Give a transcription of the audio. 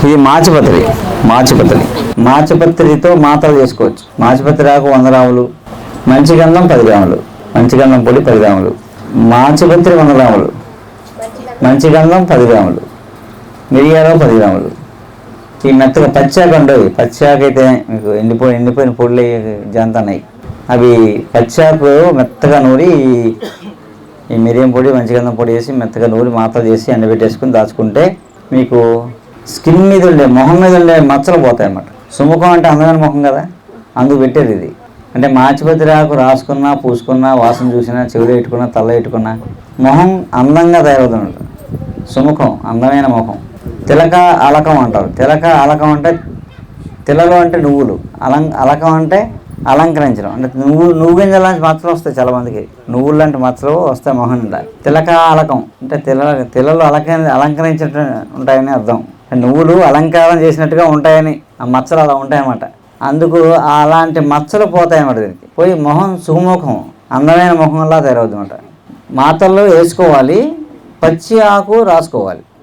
ఇది మాచిపత్రితో మాతలు చేసుకోవచ్చు. మాచిపత్రి ఆకు 100 గ్రాములు, మంచి గంధం 10 గ్రాములు, మంచి గంధం పొడి 10 గ్రాములు, మాచిపత్రి 100 గ్రాములు, మంచి గంధం 10 గ్రాములు, మిరియాలు 10 గ్రాములు. ఈ మెత్తగా పచ్చాకు ఉండవు. పచ్చాకు అయితే మీకు ఎండిపోయిన పొడులు జంతన్నాయి. అవి పచ్చాకు మెత్తగా నూరి ఈ మిరియం పొడి, మంచి గంధం పొడి వేసి మెత్తగా నూరి మాతలు చేసి ఎండబెట్టేసుకుని దాచుకుంటే మీకు స్కిన్ మీద ఉండే, మొహం మీద ఉండే మచ్చలు పోతాయి అన్నమాట. సుముఖం అంటే అందమైన ముఖం కదా, అందుకు పెట్టేది ఇది. అంటే మాచిపత్రి ఆకు రాసుకున్నా, పూసుకున్నా, వాసన చూసినా, చెవులు పెట్టుకున్నా, తల్ల పెట్టుకున్నా మొహం అందంగా తయారవుతుంది. సుముఖం అందమైన ముఖం. తిలక అలకం అంటారు. తిలక అలకం అంటే తిలలు అంటే నువ్వులు, అలకం అంటే అలంకరించడం. అంటే నువ్వు గింజల లాంటి మచ్చలు వస్తాయి చాలామందికి, నువ్వులు లాంటి మచ్చలు వస్తాయి మొహం నిండా. తిలక అలకం అంటే తిలలు అలంకరించినట్టు ఉంటాయని అర్థం. నువ్వులు అలంకారం చేసినట్టుగా ఉంటాయని ఆ మచ్చలు అలా ఉంటాయన్నమాట. అందుకు అలాంటి మచ్చలు పోతాయన్నమాట. దీనికి పోయి మొహం సుముఖం అందమైన ముఖంలా తయారవుతుంది అన్నమాట. మాతల్లో వేసుకోవాలి, పచ్చి ఆకు రాసుకోవాలి.